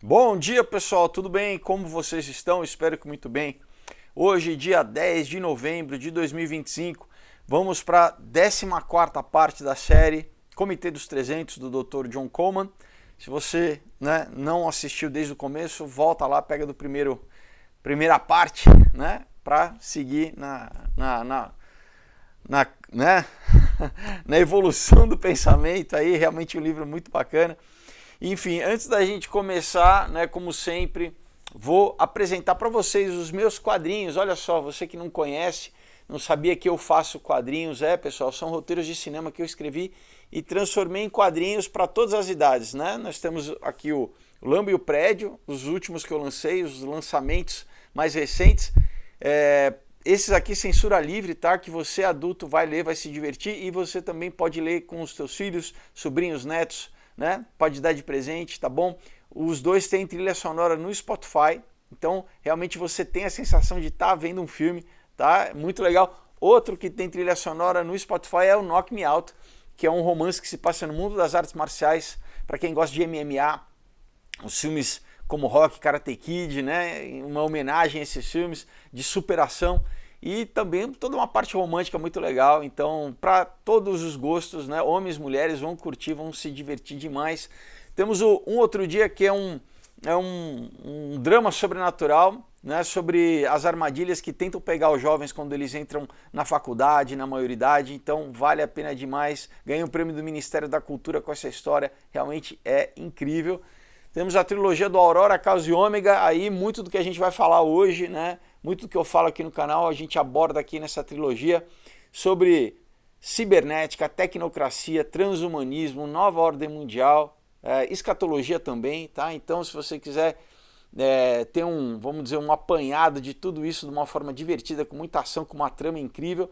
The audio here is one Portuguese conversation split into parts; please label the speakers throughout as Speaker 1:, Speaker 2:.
Speaker 1: Bom dia, pessoal, tudo bem? Como vocês estão? Espero que muito bem. Hoje, dia 10 de novembro de 2025, vamos para a 14ª parte da série Comitê dos 300 do Dr. John Coleman. Se você não assistiu desde o começo, volta lá, pega do primeira parte, para seguir na evolução do pensamento. Aí realmente um livro muito bacana. Enfim, antes da gente começar, como sempre, vou apresentar para vocês os meus quadrinhos. Olha só, você que não conhece, não sabia que eu faço quadrinhos, pessoal, são roteiros de cinema que eu escrevi e transformei em quadrinhos para todas as idades, Nós temos aqui o Lambo e o Prédio, os últimos que eu lancei, os lançamentos mais recentes. Esses aqui censura livre, tá? Que você adulto vai ler, vai se divertir, e você também pode ler com os seus filhos, sobrinhos, netos, pode dar de presente, tá bom? Os dois têm trilha sonora no Spotify, então realmente você tem a sensação de estar vendo um filme, tá? Muito legal. Outro que tem trilha sonora no Spotify é o Knock Me Out, que é um romance que se passa no mundo das artes marciais, para quem gosta de MMA, os filmes como Rock, Karate Kid, uma homenagem a esses filmes de superação. E também toda uma parte romântica muito legal, então para todos os gostos, homens e mulheres vão curtir, vão se divertir demais. Temos um outro dia que é um drama sobrenatural, sobre as armadilhas que tentam pegar os jovens quando eles entram na faculdade, na maioridade, então vale a pena demais. Ganhei um prêmio do Ministério da Cultura com essa história, realmente é incrível. Temos a trilogia do Aurora, Caos e Ômega, aí muito do que a gente vai falar hoje, muito do que eu falo aqui no canal, a gente aborda aqui nessa trilogia sobre cibernética, tecnocracia, transhumanismo, nova ordem mundial, escatologia também, tá? Então, se você quiser ter vamos dizer, um apanhado de tudo isso de uma forma divertida, com muita ação, com uma trama incrível,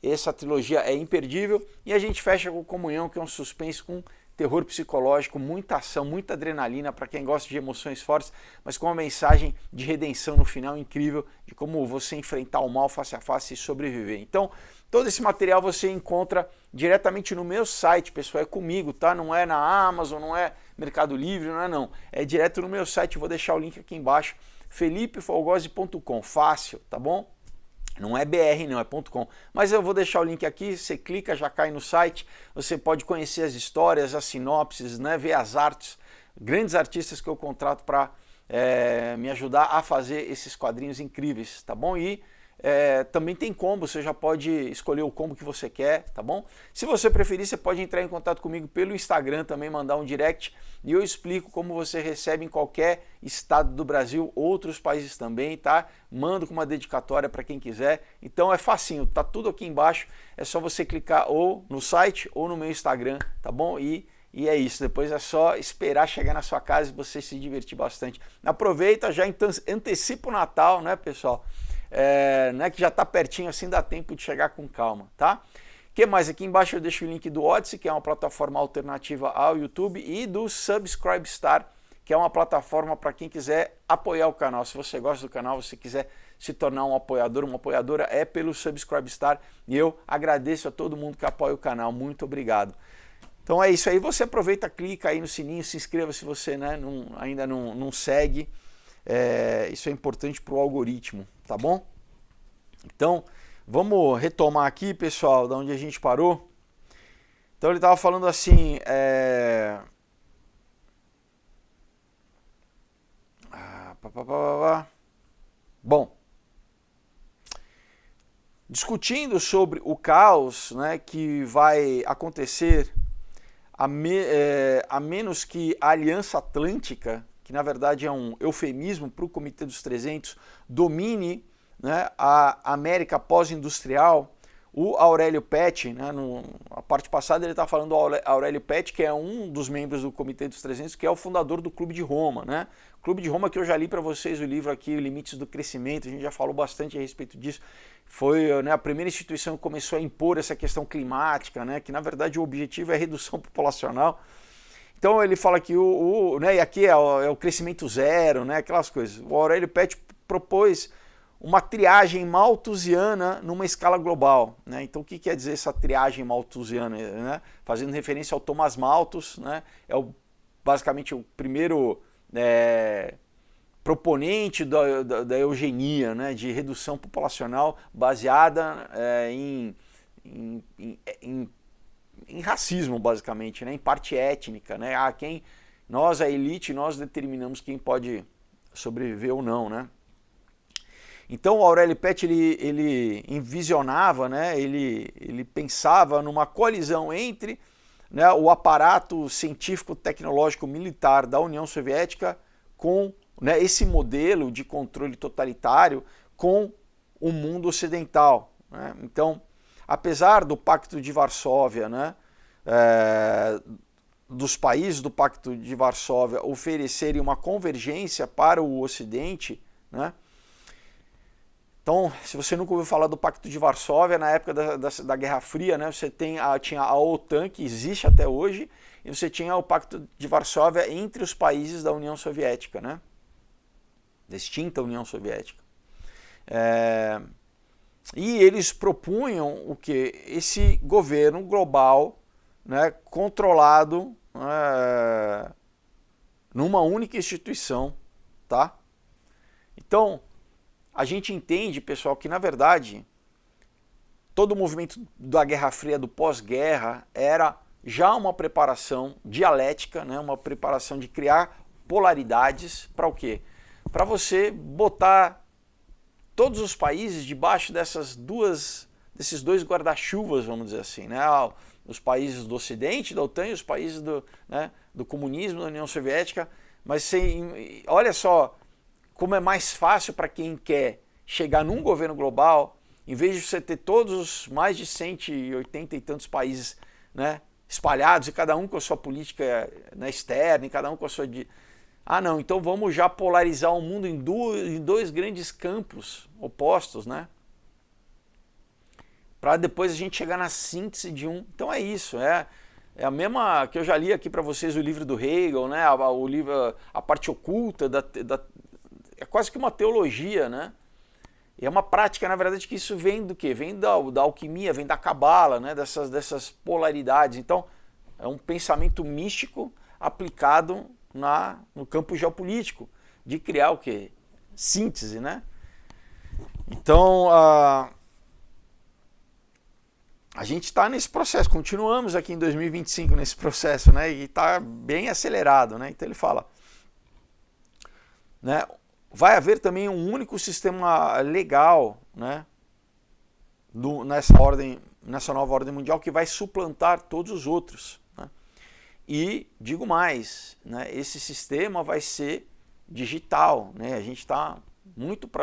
Speaker 1: essa trilogia é imperdível. E a gente fecha com Comunhão, que é um suspense com terror psicológico, muita ação, muita adrenalina para quem gosta de emoções fortes, mas com uma mensagem de redenção no final incrível, de como você enfrentar o mal face a face e sobreviver. Então, todo esse material você encontra diretamente no meu site, pessoal, é comigo, tá? Não é na Amazon, não é Mercado Livre, não. É direto no meu site, vou deixar o link aqui embaixo, felipefolgose.com, fácil, tá bom? Não é BR, não, é .com. Mas eu vou deixar o link aqui, você clica, já cai no site, você pode conhecer as histórias, as sinopses, ver as artes, grandes artistas que eu contrato para me ajudar a fazer esses quadrinhos incríveis, tá bom? E também tem combo, você já pode escolher o combo que você quer, tá bom? Se você preferir, você pode entrar em contato comigo pelo Instagram, também mandar um direct, e eu explico como você recebe em qualquer estado do Brasil, outros países também, tá? Mando com uma dedicatória para quem quiser, então é facinho, tá tudo aqui embaixo, é só você clicar ou no site ou no meu Instagram, tá bom? E é isso, depois é só esperar chegar na sua casa e você se divertir bastante. Aproveita, já antecipa o Natal, pessoal? Que já está pertinho, assim dá tempo de chegar com calma, tá? O que mais? Aqui embaixo eu deixo o link do Odysee, que é uma plataforma alternativa ao YouTube, e do Subscribestar, que é uma plataforma para quem quiser apoiar o canal. Se você gosta do canal, se quiser se tornar um apoiador, uma apoiadora, é pelo Subscribestar, e eu agradeço a todo mundo que apoia o canal. Muito obrigado. Então é isso aí, você aproveita, clica aí no sininho, se inscreva se você ainda não segue. Isso é importante para o algoritmo, tá bom? Então, vamos retomar aqui, pessoal, da onde a gente parou. Então ele estava falando assim, bom, discutindo sobre o caos, que vai acontecer a menos que a Aliança Atlântica, que na verdade é um eufemismo para o Comitê dos 300, domine a América pós-industrial. O Aurélio Petti, na parte passada ele está falando do Aurélio Petti, que é um dos membros do Comitê dos 300, que é o fundador do Clube de Roma. Clube de Roma, que eu já li para vocês o livro aqui, Limites do Crescimento, a gente já falou bastante a respeito disso. Foi a primeira instituição que começou a impor essa questão climática, que na verdade o objetivo é a redução populacional. Então ele fala que e aqui é o crescimento zero, aquelas coisas. O Aurélio Petti propôs uma triagem malthusiana numa escala global. Então o que quer dizer essa triagem malthusiana? Fazendo referência ao Thomas Malthus, é basicamente o primeiro proponente da eugenia, né, de redução populacional baseada em racismo, basicamente, né, em parte étnica, né, nós, a elite, nós determinamos quem pode sobreviver ou não, né. Então o Aurélio Petti ele envisionava, né, ele pensava numa colisão entre, né, o aparato científico, tecnológico, militar da União Soviética com, né, esse modelo de controle totalitário com o mundo ocidental, né. Então, apesar do Pacto de Varsóvia, né, dos países do Pacto de Varsóvia oferecerem uma convergência para o Ocidente, né. Então, se você nunca ouviu falar do Pacto de Varsóvia, na época da Guerra Fria, né, você tinha a OTAN, que existe até hoje, e você tinha o Pacto de Varsóvia entre os países da União Soviética, né, da extinta União Soviética. E eles propunham o quê? Esse governo global, né, controlado numa única instituição, tá? Então, a gente entende, pessoal, que na verdade todo o movimento da Guerra Fria, do pós-guerra, era já uma preparação dialética, né, uma preparação de criar polaridades para o quê? Para você botar todos os países debaixo desses dois guarda-chuvas, vamos dizer assim, né? Os países do Ocidente, da OTAN, e os países do comunismo, da União Soviética. Mas olha só como é mais fácil para quem quer chegar num governo global, em vez de você ter todos os mais de 180 e tantos países, né, espalhados, e cada um com a sua política, né, externa, e cada um com a sua... não, então vamos já polarizar o mundo em dois grandes campos opostos, né? Para depois a gente chegar na síntese de um... Então é isso, é a mesma que eu já li aqui para vocês, o livro do Hegel, né? O livro A Parte Oculta, é quase que uma teologia, né? E é uma prática, na verdade, que isso vem do quê? Vem da alquimia, vem da cabala, né? Dessas polaridades. Então, é um pensamento místico aplicado no campo geopolítico, de criar o quê? Síntese, né? Então, a gente está nesse processo, continuamos aqui em 2025 nesse processo, né? E está bem acelerado, né? Então ele fala, né? Vai haver também um único sistema legal, né? Nessa nova ordem mundial que vai suplantar todos os outros. E digo mais, né, esse sistema vai ser digital, né, a gente está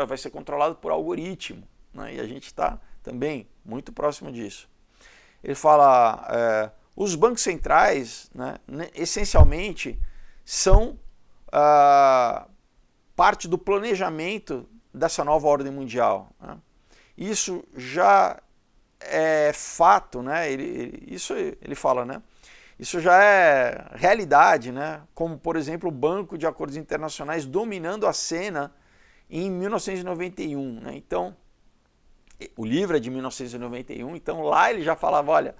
Speaker 1: vai ser controlado por algoritmo, né, e a gente está também muito próximo disso. Ele fala, os bancos centrais, né, essencialmente são parte do planejamento dessa nova ordem mundial, né. Isso já é fato, né, ele fala, né. Isso já é realidade, né? Como, por exemplo, o Banco de Acordos Internacionais dominando a cena em 1991. Né? Então, o livro é de 1991, então lá ele já falava, olha,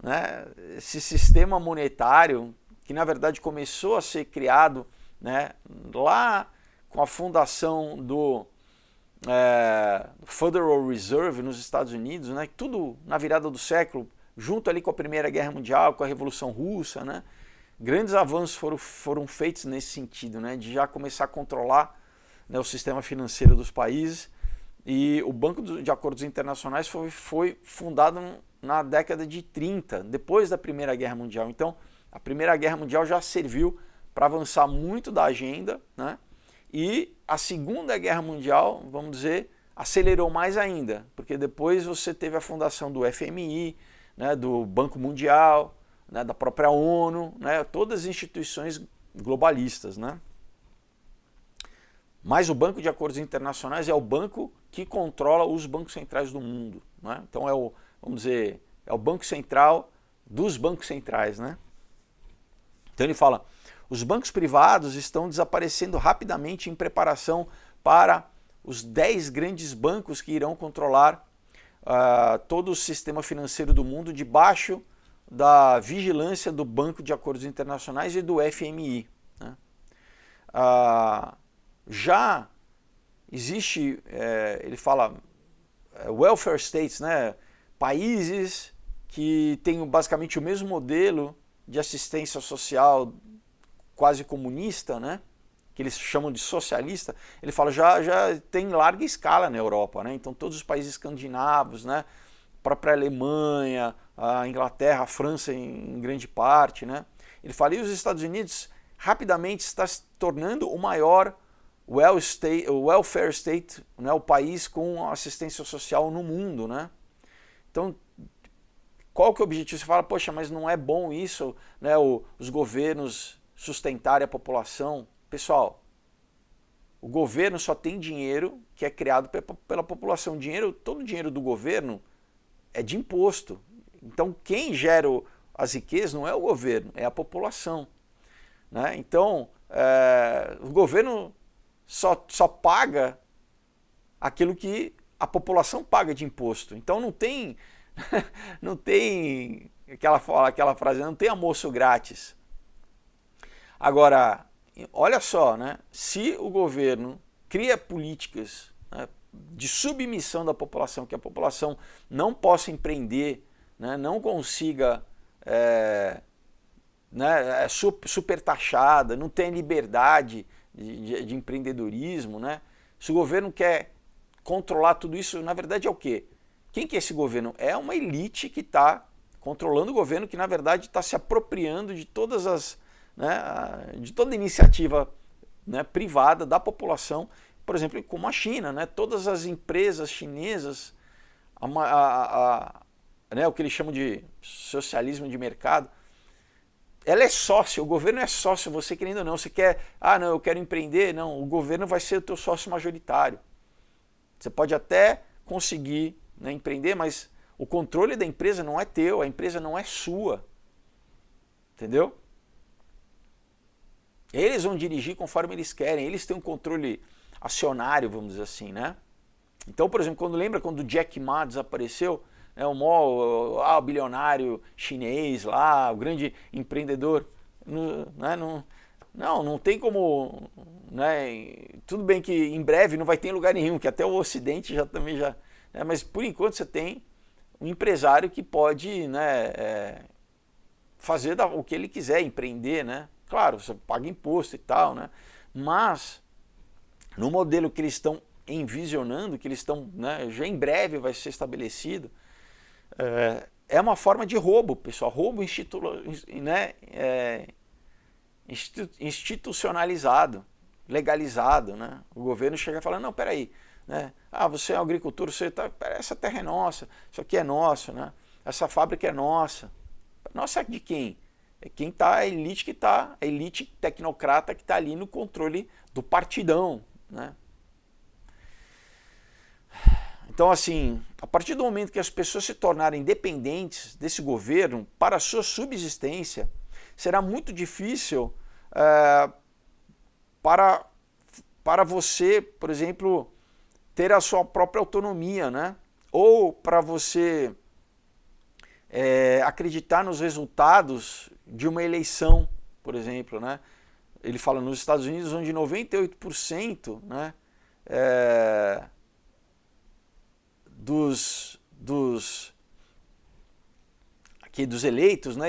Speaker 1: né, esse sistema monetário, que na verdade começou a ser criado, né, lá com a fundação do Federal Reserve nos Estados Unidos, né, tudo na virada do século, junto ali com a Primeira Guerra Mundial, com a Revolução Russa, né? Grandes avanços foram feitos nesse sentido, né? De já começar a controlar, né, o sistema financeiro dos países. E o Banco de Acordos Internacionais foi fundado na década de 30, depois da Primeira Guerra Mundial. Então, a Primeira Guerra Mundial já serviu para avançar muito da agenda, né? E a Segunda Guerra Mundial, vamos dizer, acelerou mais ainda, porque depois você teve a fundação do FMI, né, do Banco Mundial, né, da própria ONU, né, todas as instituições globalistas, né. Mas o Banco de Acordos Internacionais é o banco que controla os bancos centrais do mundo, né. Então vamos dizer, é o banco central dos bancos centrais, né. Então ele fala, os bancos privados estão desaparecendo rapidamente em preparação para os 10 grandes bancos que irão controlar todo o sistema financeiro do mundo debaixo da vigilância do Banco de Acordos Internacionais e do FMI. Né? já existe, ele fala, welfare states, né? Países que têm basicamente o mesmo modelo de assistência social quase comunista, né? Que eles chamam de socialista. Ele fala, já tem larga escala na Europa, né? Então todos os países escandinavos, né? A própria Alemanha, a Inglaterra, a França em grande parte, né? Ele fala, e os Estados Unidos rapidamente está se tornando o maior welfare state, né? O país com assistência social no mundo, né? Então, qual que é o objetivo? Você fala, poxa, mas não é bom isso, né? Os governos sustentarem a população. Pessoal, o governo só tem dinheiro que é criado pela população. Todo o dinheiro do governo é de imposto. Então, quem gera as riquezas não é o governo, é a população, né? Então, o governo só paga aquilo que a população paga de imposto. Então, não tem não tem aquela frase, não tem almoço grátis. Agora, olha só, né? Se o governo cria políticas, né, de submissão da população, que a população não possa empreender, né, não consiga, né, super taxada, não tem liberdade de empreendedorismo, né? Se o governo quer controlar tudo isso, na verdade é o quê? Quem que é esse governo? É uma elite que está controlando o governo, que na verdade está se apropriando de todas as, né, de toda iniciativa, né, privada da população, por exemplo, como a China, né? Todas as empresas chinesas, né, o que eles chamam de socialismo de mercado, ela é sócio, o governo é sócio, você querendo ou não, você quer, não, eu quero empreender, não, o governo vai ser o teu sócio majoritário. Você pode até conseguir, né, empreender, mas o controle da empresa não é teu, a empresa não é sua, entendeu? Eles vão dirigir conforme eles querem, eles têm um controle acionário, vamos dizer assim, né? Então, por exemplo, lembra quando o Jack Ma desapareceu, né, o bilionário chinês lá, o grande empreendedor, né, não tem como, né, tudo bem que em breve não vai ter em lugar nenhum, que até o Ocidente também já, né, mas por enquanto você tem um empresário que pode, né, fazer o que ele quiser, empreender, né? Claro, você paga imposto e tal, né? Mas no modelo que eles estão envisionando, que eles estão, né, já em breve vai ser estabelecido, é uma forma de roubo, pessoal, roubo institucionalizado, legalizado, né? O governo chega e fala, não, peraí, né? Você é um agricultor, essa terra é nossa, isso aqui é nosso, né? Essa fábrica é nossa. Nossa, de quem? É quem está, a elite tecnocrata que está ali no controle do partidão, né? Então, assim, a partir do momento que as pessoas se tornarem dependentes desse governo para a sua subsistência, será muito difícil para você, por exemplo, ter a sua própria autonomia, né? Ou para você acreditar nos resultados de uma eleição, por exemplo, né? Ele fala nos Estados Unidos, onde 98%, né, dos eleitos, né,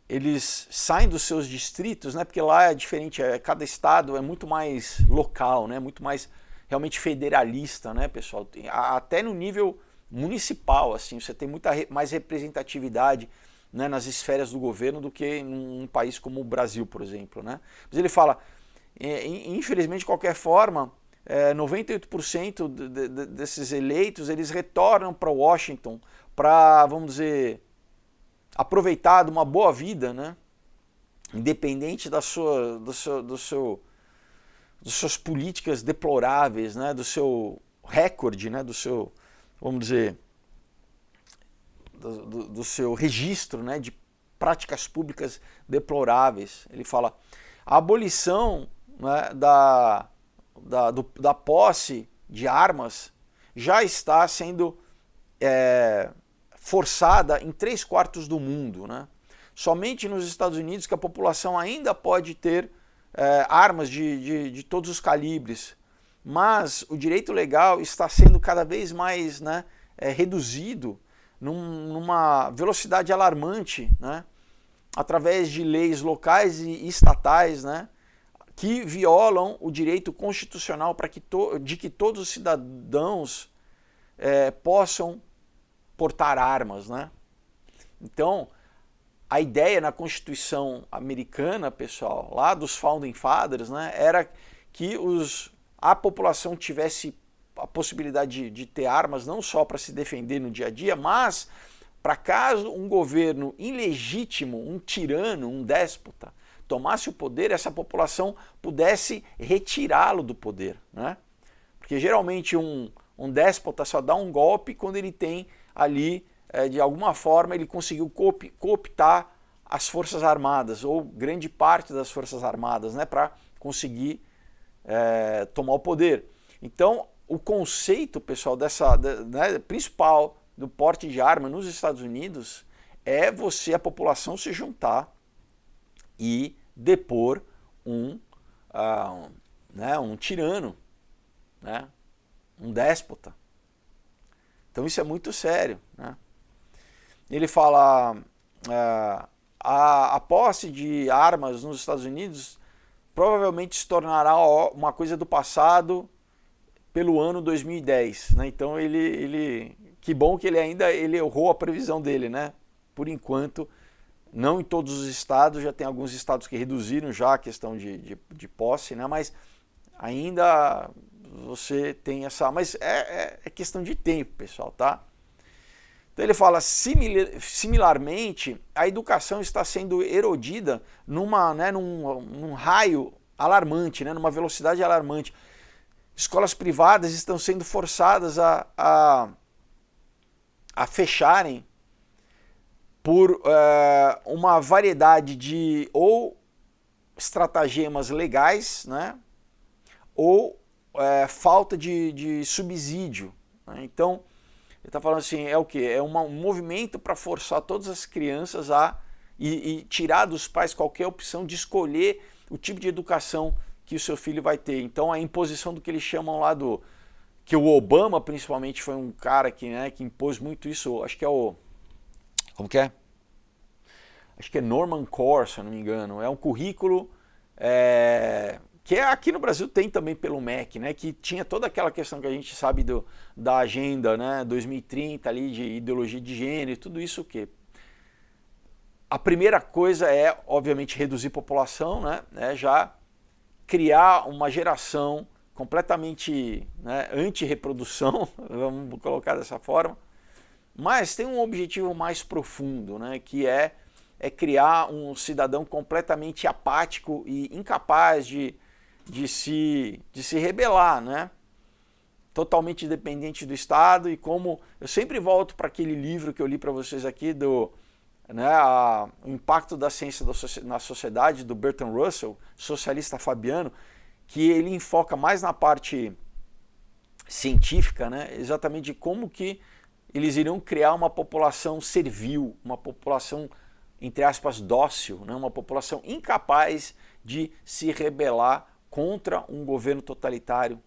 Speaker 1: eles saem dos seus distritos, né, porque lá é diferente, cada estado é muito mais local, né, muito mais realmente federalista, né, pessoal? Até no nível municipal, assim, você tem muita mais representatividade, né, nas esferas do governo do que em um país como o Brasil, por exemplo, né? Mas ele fala, infelizmente, de qualquer forma, 98% desses eleitos, eles retornam para Washington para, vamos dizer, aproveitar de uma boa vida, né? Independente das suas políticas deploráveis, né? Do seu recorde, né? Do seu, vamos dizer, do seu registro, né, de práticas públicas deploráveis. Ele fala, a abolição, né, da posse de armas já está sendo forçada em 3/4 do mundo, né? Somente nos Estados Unidos que a população ainda pode ter armas de todos os calibres, mas o direito legal está sendo cada vez mais, né, reduzido numa velocidade alarmante, né, através de leis locais e estatais, né, que violam o direito constitucional de que todos os cidadãos possam portar armas, né? Então, a ideia na Constituição americana, pessoal, lá dos Founding Fathers, né, era que a população tivesse a possibilidade de ter armas não só para se defender no dia a dia, mas para caso um governo ilegítimo, um tirano, um déspota, tomasse o poder, essa população pudesse retirá-lo do poder, né? Porque geralmente um déspota só dá um golpe quando ele tem ali, de alguma forma, ele conseguiu cooptar as Forças Armadas, ou grande parte das Forças Armadas, né, para conseguir tomar o poder. Então, o conceito, pessoal, né, principal do porte de arma nos Estados Unidos é a população se juntar e depor um tirano, né, um déspota. Então isso é muito sério, né? Ele fala, a posse de armas nos Estados Unidos provavelmente se tornará uma coisa do passado pelo ano 2010, né? Então que bom que ele errou a previsão dele, né? Por enquanto, não em todos os estados, já tem alguns estados que reduziram já a questão de posse, né? Mas ainda você tem essa... Mas é questão de tempo, pessoal, tá? Então ele fala, similarmente, a educação está sendo erodida num raio alarmante, né? Numa velocidade alarmante. Escolas privadas estão sendo forçadas a fecharem por uma variedade de ou estratagemas legais, né, ou falta de subsídio, né? Então, ele está falando assim, é o quê? É um movimento para forçar todas as crianças e tirar dos pais qualquer opção de escolher o tipo de educação que o seu filho vai ter. Então, a imposição do que eles chamam lá que o Obama, principalmente, foi um cara que impôs muito isso, acho que é como que é? Acho que é Norman Core, se eu não me engano. É um currículo que aqui no Brasil tem também pelo MEC, né? Que tinha toda aquela questão que a gente sabe da agenda, né? 2030 ali de ideologia de gênero, tudo isso que a primeira coisa é, obviamente, reduzir população, né? Já criar uma geração completamente, né, anti-reprodução, vamos colocar dessa forma, mas tem um objetivo mais profundo, né, que é criar um cidadão completamente apático e incapaz de se rebelar, né, totalmente dependente do Estado. E como eu sempre volto para aquele livro que eu li para vocês aqui o impacto da ciência na sociedade, do Bertrand Russell, socialista fabiano, que ele enfoca mais na parte científica, né, exatamente de como que eles iriam criar uma população servil, uma população, entre aspas, dócil, né, uma população incapaz de se rebelar contra um governo totalitário,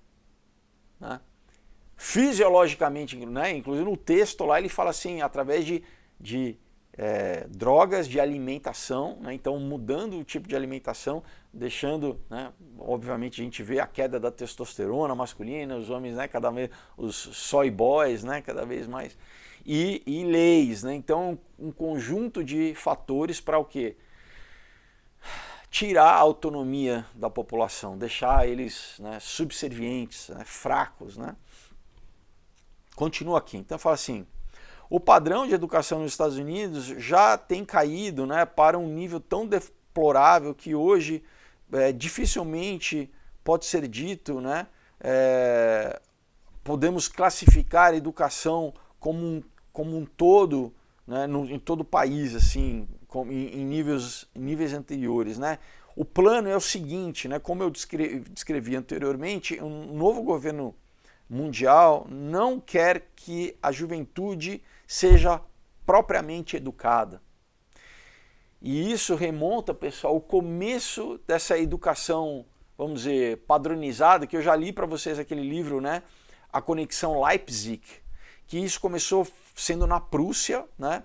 Speaker 1: né. Fisiologicamente, né, inclusive no texto lá ele fala assim, através de drogas de alimentação, né? Então mudando o tipo de alimentação, deixando, né, obviamente a gente vê a queda da testosterona masculina, os homens, né, cada vez, os soy boys, né, cada vez mais, e leis, né? Então um conjunto de fatores para o quê? Tirar a autonomia da população, deixar eles, né, subservientes, né, fracos, né? Continua aqui, então fala assim, o padrão de educação nos Estados Unidos já tem caído, né, para um nível tão deplorável que hoje dificilmente pode ser dito, né, podemos classificar a educação como um todo, né, em todo o país, assim, em níveis anteriores, né. O plano é o seguinte, né, como eu descrevi anteriormente, um novo governo mundial não quer que a juventude seja propriamente educada. E isso remonta, pessoal, ao começo dessa educação, vamos dizer, padronizada, que eu já li para vocês aquele livro, né? A Conexão Leipzig, que isso começou sendo na Prússia, né?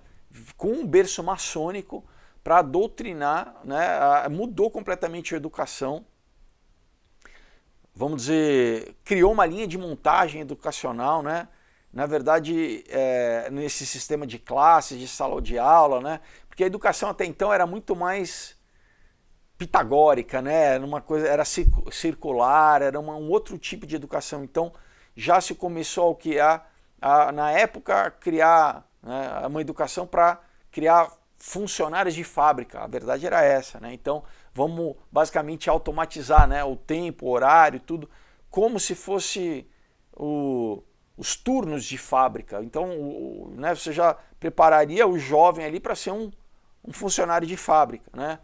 Speaker 1: Com um berço maçônico, para doutrinar, né? Mudou completamente a educação. Vamos dizer, criou uma linha de montagem educacional, né? Na verdade, nesse sistema de classes, de sala de aula, né? Porque a educação até então era muito mais pitagórica, né? Uma coisa, era circular, era um outro tipo de educação. Então, já se começou na época, criar, né, uma educação para criar funcionários de fábrica. A verdade era essa, né? Então, vamos basicamente automatizar, né, o tempo, o horário, tudo, como se fosse os turnos de fábrica. Então, né, você já prepararia o jovem ali para ser um funcionário de fábrica, né?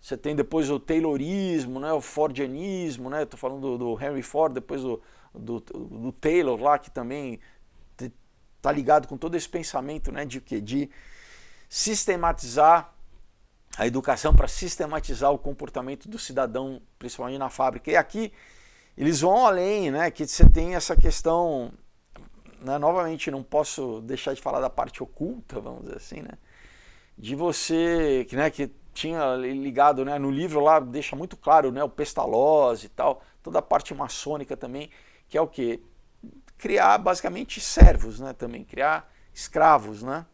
Speaker 1: Você tem depois o Taylorismo, né, o Fordianismo, né? Estou falando do Henry Ford, depois do Taylor lá, que também está ligado com todo esse pensamento, né, de sistematizar a educação para sistematizar o comportamento do cidadão, principalmente na fábrica. E aqui eles vão além, né, que você tem essa questão, né, novamente não posso deixar de falar da parte oculta, vamos dizer assim, né, de você, né, que tinha ligado, né, no livro lá, deixa muito claro, né, o Pestalozzi e tal, toda a parte maçônica também, que é o quê? Criar basicamente servos, né, também, criar escravos, né,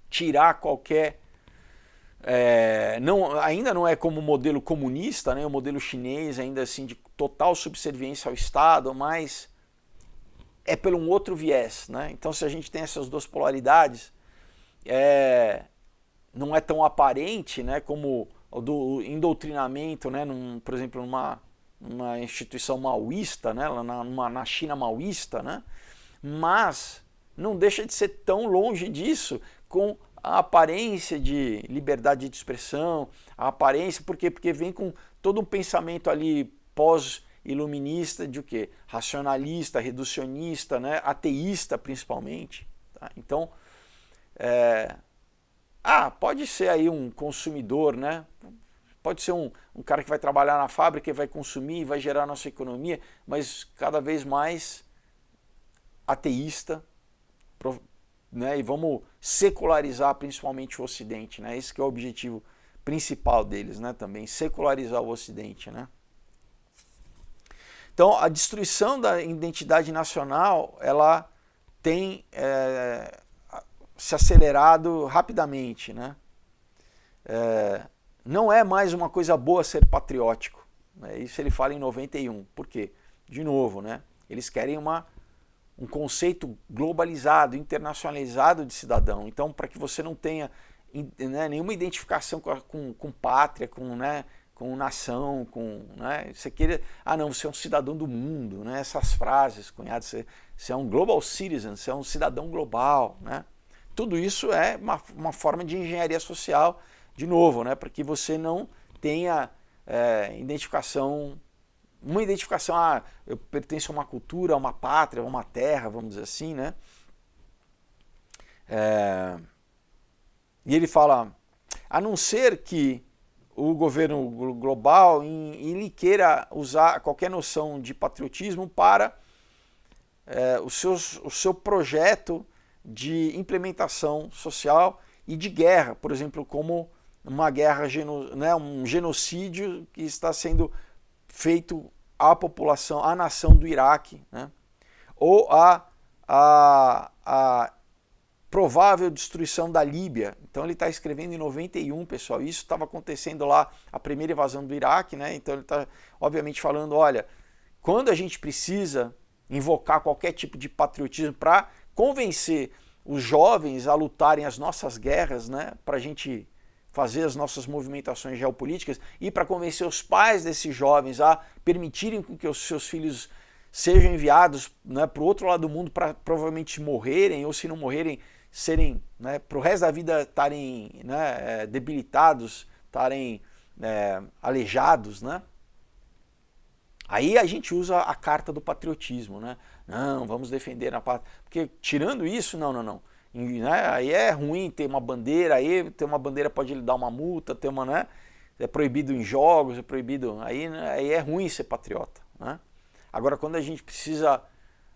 Speaker 1: tirar qualquer... ainda não é como o modelo comunista, né, o modelo chinês, ainda assim, de total subserviência ao Estado, mas é pelo um outro viés, né? Então, se a gente tem essas duas polaridades, não é tão aparente, né, como o do endoctrinamento, né, por exemplo, numa instituição maoísta, né, na China maoísta, né, mas não deixa de ser tão longe disso, com a aparência de liberdade de expressão, a aparência, por quê? Porque vem com todo um pensamento ali pós-iluminista de o quê? Racionalista, reducionista, né? Ateísta principalmente. Tá? Então, pode ser aí um consumidor, né? Pode ser um cara que vai trabalhar na fábrica e vai consumir, vai gerar a nossa economia, mas cada vez mais ateísta, né, e vamos secularizar principalmente o Ocidente, né? Esse que é o objetivo principal deles, né? Também secularizar o Ocidente, né? Então, a destruição da identidade nacional, ela tem se acelerado rapidamente, né? Não é mais uma coisa boa ser patriótico, né? Isso ele fala em 91. Por quê? De novo, né? Eles querem um conceito globalizado, internacionalizado de cidadão. Então, para que você não tenha, né, nenhuma identificação com pátria, né, com nação, né, você queira, não, você é um cidadão do mundo, né, essas frases cunhadas, você é um global citizen, você é um cidadão global, né? Tudo isso é uma forma de engenharia social, de novo, né, para que você não tenha uma identificação, eu pertenço a uma cultura, a uma pátria, a uma terra, vamos dizer assim, né? E ele fala, a não ser que o governo global ele queira usar qualquer noção de patriotismo para o seu projeto de implementação social e de guerra, por exemplo, como uma guerra, né, um genocídio que está sendo feito à população, à nação do Iraque, né? Ou a provável destruição da Líbia. Então ele está escrevendo em 91, pessoal, isso estava acontecendo lá, a primeira invasão do Iraque, né? Então ele está obviamente falando, olha, quando a gente precisa invocar qualquer tipo de patriotismo para convencer os jovens a lutarem as nossas guerras, né? Para a gente fazer as nossas movimentações geopolíticas e para convencer os pais desses jovens a permitirem que os seus filhos sejam enviados, né, para o outro lado do mundo para provavelmente morrerem, ou se não morrerem, serem, né, para o resto da vida estarem, né, debilitados, estarem aleijados, né? Aí a gente usa a carta do patriotismo, né? Não, vamos defender a pátria. Porque tirando isso, não. né? Aí é ruim ter uma bandeira, aí ter uma bandeira pode lhe dar uma multa, ter uma, né? É proibido em jogos, é proibido, aí, né? Aí é ruim ser patriota, né? Agora quando a gente precisa,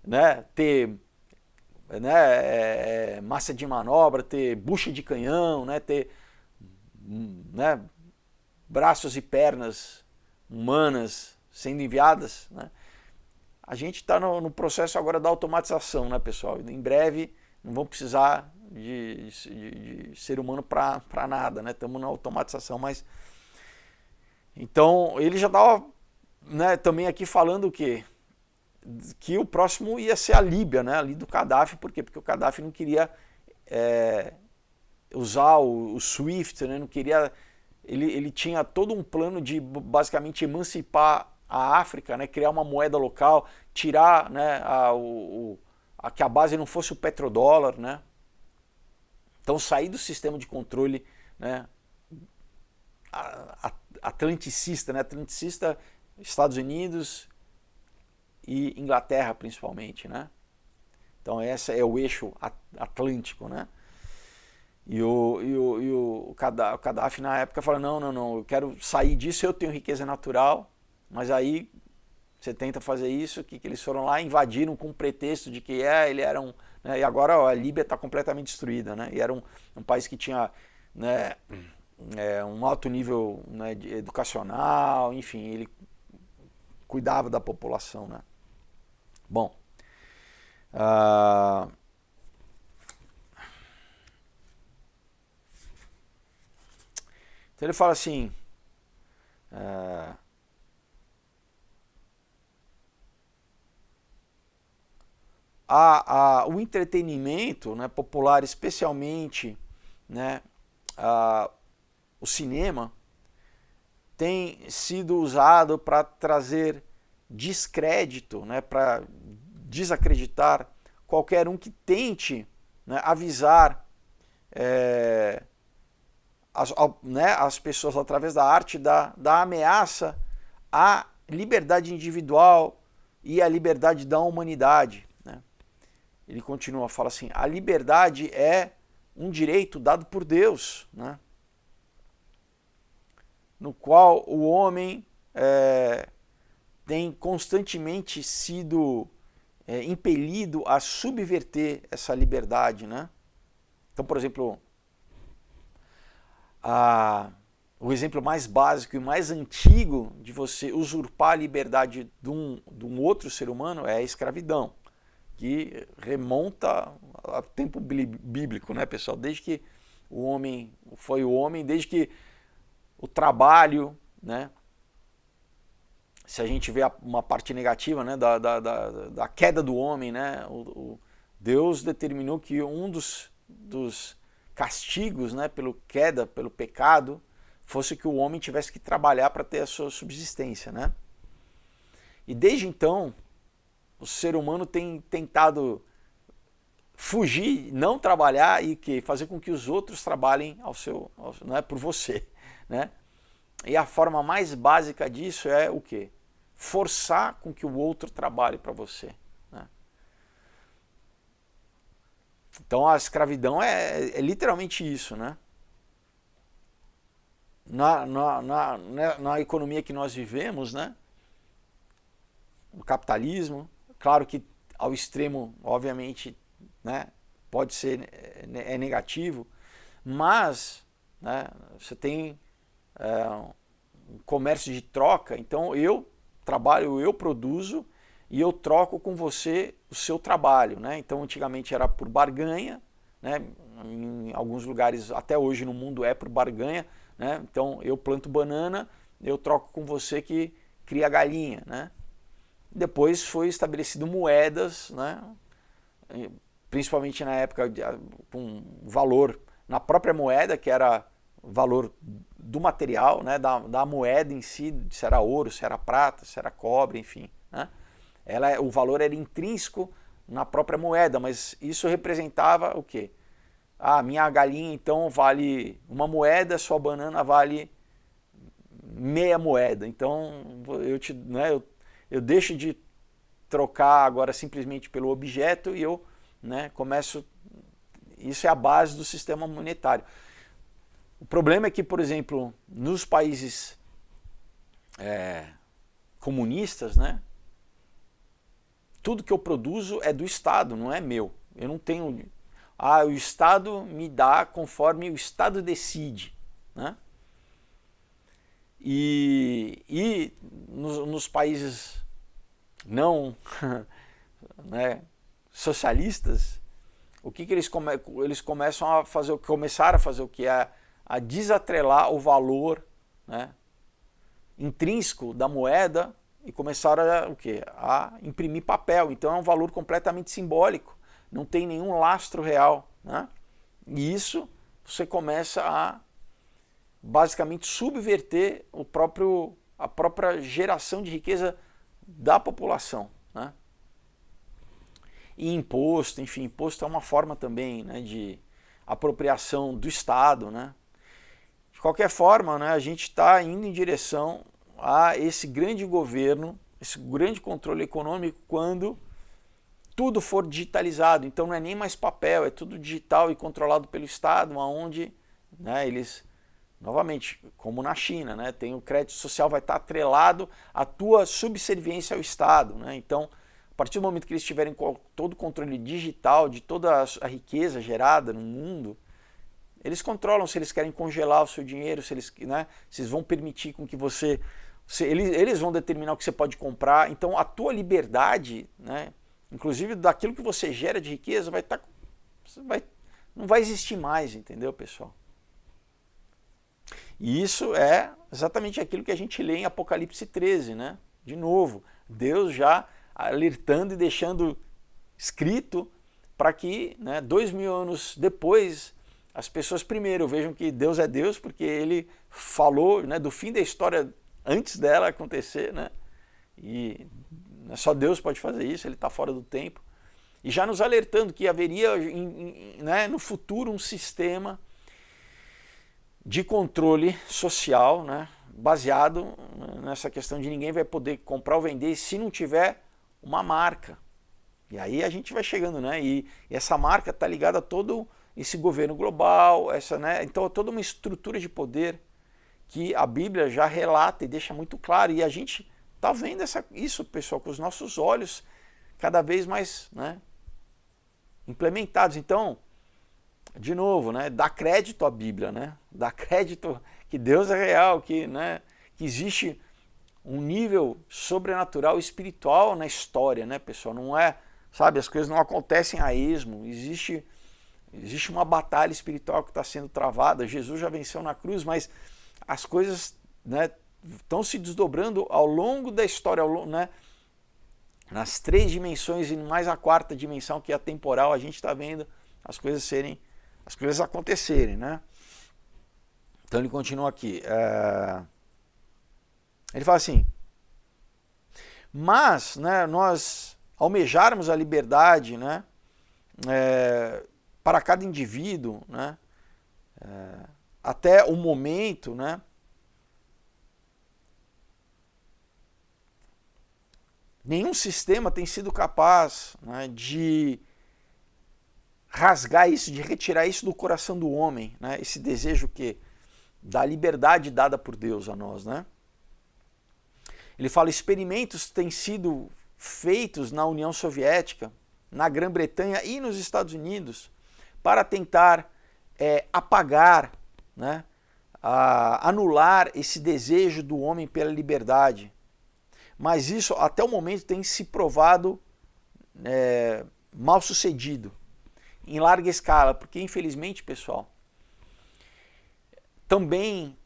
Speaker 1: né, ter, né, massa de manobra, ter bucha de canhão, né, ter, né, braços e pernas humanas sendo enviadas, né? A gente está no processo agora da automatização, né, pessoal? Em breve não vão precisar de ser humano para nada, né? Estamos na automatização, mas então ele já estava, né, também aqui falando o quê? Que o próximo ia ser a Líbia, né? Ali do Gaddafi, por quê? Porque o Gaddafi não queria usar o SWIFT, né? Não queria, ele tinha todo um plano de basicamente emancipar a África, né? Criar uma moeda local, tirar, né, que a base não fosse o petrodólar, né? Então sair do sistema de controle, né, atlanticista, né? Atlanticista, Estados Unidos e Inglaterra principalmente, né? Então esse é o eixo atlântico, né? E o Gaddafi na época falou, não, eu quero sair disso, eu tenho riqueza natural, mas aí você tenta fazer isso, que eles foram lá, invadiram com o pretexto de que ele era um, né, e agora a Líbia está completamente destruída, né? E era um país que tinha, né, um alto nível, né, educacional, enfim, ele cuidava da população, né? Bom, então ele fala assim, o entretenimento, né, popular, especialmente, né, o cinema, tem sido usado para trazer descrédito, né, para desacreditar qualquer um que tente, né, avisar as pessoas através da arte da ameaça à liberdade individual e à liberdade da humanidade. Né? Ele continua, fala assim, a liberdade é um direito dado por Deus, né? No qual o homem tem constantemente sido impelido a subverter essa liberdade, né? Então, por exemplo, o exemplo mais básico e mais antigo de você usurpar a liberdade de um outro ser humano é a escravidão, que remonta ao tempo bíblico, né, pessoal? Desde que o homem foi o homem, desde que o trabalho, né? Se a gente vê uma parte negativa, né, da queda do homem, né, Deus determinou que um dos castigos, né, pelo queda, pelo pecado, fosse que o homem tivesse que trabalhar para ter a sua subsistência, né? E desde então, o ser humano tem tentado fugir, não trabalhar e fazer com que os outros trabalhem né, por você, né? E a forma mais básica disso é o quê? Forçar com que o outro trabalhe para você. Né? Então a escravidão é literalmente isso, né? Na economia que nós vivemos, né? No capitalismo, claro que ao extremo, obviamente, né, pode ser negativo, mas, né, você tem um comércio de troca, então eu trabalho, eu produzo e eu troco com você o seu trabalho, né? Então antigamente era por barganha, né? Em alguns lugares até hoje no mundo é por barganha, né? Então eu planto banana, eu troco com você que cria galinha, né? Depois foi estabelecido moedas, né? Principalmente na época com valor na própria moeda, que era valor do material, né? da moeda em si, se era ouro, se era prata, se era cobre, enfim. Né? O valor era intrínseco na própria moeda, mas isso representava o quê? Minha galinha então vale uma moeda, sua banana vale meia moeda. Então eu deixo de trocar agora simplesmente pelo objeto e eu, né, começo isso é a base do sistema monetário. O problema é que, por exemplo, nos países comunistas, né, tudo que eu produzo é do Estado, não é meu. Eu não tenho... o Estado me dá conforme o Estado decide, né? E nos países não né, socialistas, o que eles começam a fazer, começaram a fazer o que é a desatrelar o valor, né, intrínseco da moeda e começaram a imprimir papel. Então é um valor completamente simbólico, não tem nenhum lastro real, né? E isso você começa a basicamente subverter a própria geração de riqueza da população, né? E imposto, enfim, imposto é uma forma também, né, de apropriação do Estado, né? De qualquer forma, né, a gente está indo em direção a esse grande governo, esse grande controle econômico quando tudo for digitalizado. Então não é nem mais papel, é tudo digital e controlado pelo Estado, onde, né, eles, novamente, como na China, né, tem o crédito social, vai estar atrelado à tua subserviência ao Estado, né? Então, a partir do momento que eles tiverem todo o controle digital de toda a riqueza gerada no mundo, eles controlam se eles querem congelar o seu dinheiro, se eles, né, se eles vão permitir com que eles vão determinar o que você pode comprar. Então a tua liberdade, né, inclusive daquilo que você gera de riqueza, não vai existir mais, entendeu, pessoal? E isso é exatamente aquilo que a gente lê em Apocalipse 13, né? De novo, Deus já alertando e deixando escrito para que, né, 2000 anos depois, as pessoas primeiro vejam que Deus é Deus, porque ele falou, né, do fim da história antes dela acontecer, né? E só Deus pode fazer isso, ele está fora do tempo. E já nos alertando que haveria, né, no futuro um sistema de controle social, né, baseado nessa questão de ninguém vai poder comprar ou vender se não tiver uma marca. E aí a gente vai chegando, né? E essa marca está ligada a todo esse governo global, né? Então toda uma estrutura de poder que a Bíblia já relata e deixa muito claro. E a gente está vendo isso, pessoal, com os nossos olhos cada vez mais, né, implementados. Então, de novo, né, dá crédito à Bíblia, né? Dá crédito que Deus é real, né, que existe um nível sobrenatural espiritual na história, né, pessoal? Não é, sabe, as coisas não acontecem a esmo, existe uma batalha espiritual que está sendo travada. Jesus já venceu na cruz, mas as coisas, né, estão se desdobrando ao longo da história, né, nas 3 dimensões e mais a 4ª dimensão, que é a temporal. A gente está vendo as coisas acontecerem, né? Então ele continua aqui. Ele fala assim: mas, né, nós almejarmos a liberdade, né, para cada indivíduo, né, até o momento, né, nenhum sistema tem sido capaz, né, de rasgar isso, de retirar isso do coração do homem, né, esse desejo da liberdade dada por Deus a nós, né? Ele fala: experimentos têm sido feitos na União Soviética, na Grã-Bretanha e nos Estados Unidos para tentar apagar, né, anular esse desejo do homem pela liberdade. Mas isso até o momento tem se provado mal sucedido, em larga escala, porque infelizmente, pessoal, também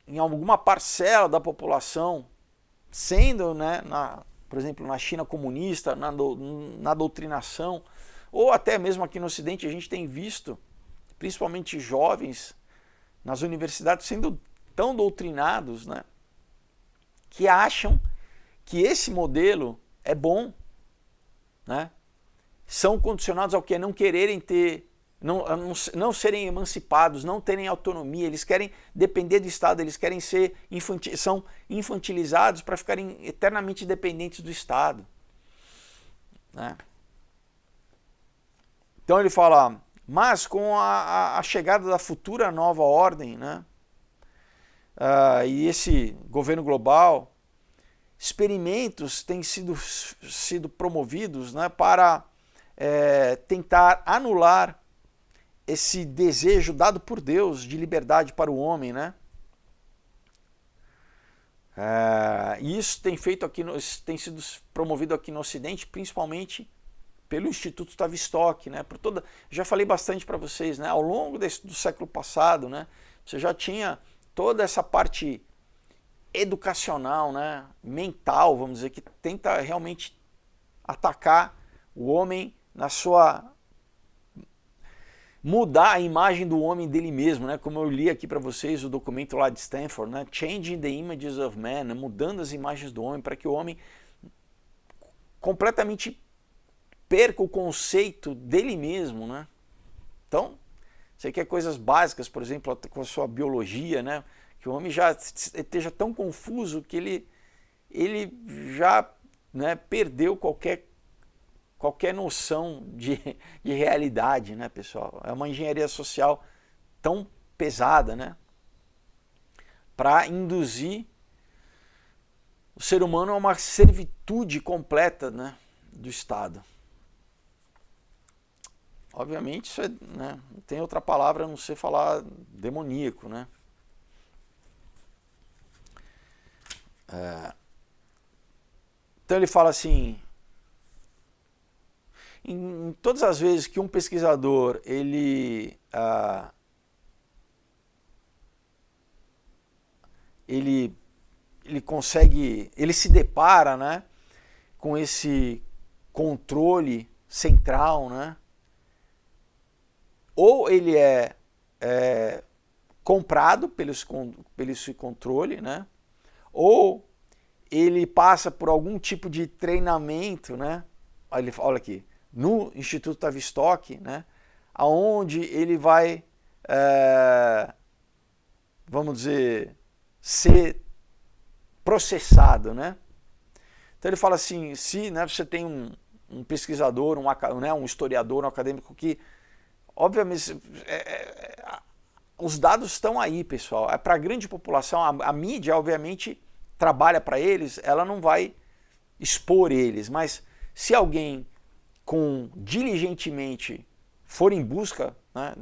Speaker 1: em alguma parcela da população, sendo, né, por exemplo, na China comunista, na doutrinação, ou até mesmo aqui no Ocidente, a gente tem visto, principalmente jovens, nas universidades sendo tão doutrinados, né, que acham que esse modelo é bom, né? São condicionados ao que? Não quererem ter, não serem emancipados, não terem autonomia, eles querem depender do Estado, eles querem são infantilizados para ficarem eternamente dependentes do Estado, né? Então ele fala, mas com a chegada da futura nova ordem, né, e esse governo global, experimentos têm sido promovidos, né, para tentar anular esse desejo dado por Deus de liberdade para o homem, né? E isso tem sido promovido aqui no Ocidente, principalmente pelo Instituto Tavistock, né? Já falei bastante para vocês, né? Ao longo do século passado, né? Você já tinha toda essa parte educacional, né? Mental, vamos dizer, que tenta realmente atacar o homem na sua mudar a imagem do homem dele mesmo, né? Como eu li aqui para vocês o documento lá de Stanford, né? Changing the Images of Man, né? Mudando as imagens do homem para que o homem completamente perca o conceito dele mesmo, né? Então, você quer coisas básicas, por exemplo, com a sua biologia, né? Que o homem já esteja tão confuso que ele já, né, perdeu qualquer noção de realidade, né, pessoal? É uma engenharia social tão pesada, né, para induzir o ser humano a uma servitude completa, né, do Estado. Obviamente, isso né, não tem outra palavra a não ser falar demoníaco, né? Então ele fala assim, em todas as vezes que um pesquisador ele consegue, ele se depara, né, com esse controle central, né, ou ele é comprado pelo esse controle, né, ou ele passa por algum tipo de treinamento, né, olha aqui, no Instituto Tavistock, né, aonde ele vai, vamos dizer, ser processado, né? Então ele fala assim, se, né, você tem um pesquisador, um historiador, um acadêmico que, obviamente, os dados estão aí, pessoal. É para a grande população, a mídia, obviamente, trabalha para eles, ela não vai expor eles, mas se alguém diligentemente for em busca, né,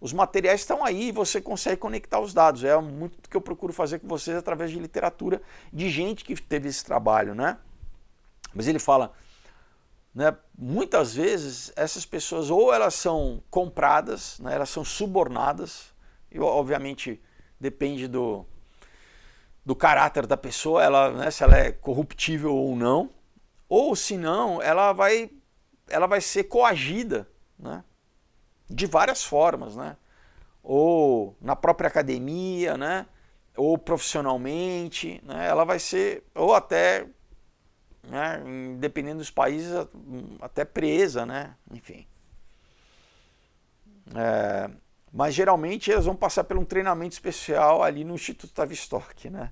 Speaker 1: os materiais estão aí e você consegue conectar os dados. É muito do que eu procuro fazer com vocês através de literatura, de gente que teve esse trabalho, né? Mas ele fala, né, muitas vezes essas pessoas ou elas são compradas, né, elas são subornadas, e obviamente depende do caráter da pessoa, né, se ela é corruptível ou não, ou se não, ela vai ser coagida, né, de várias formas, né, ou na própria academia, né, ou profissionalmente, né, ela vai ser, ou até, né, dependendo dos países, até presa, né, enfim. Mas geralmente elas vão passar por um treinamento especial ali no Instituto Tavistock, né.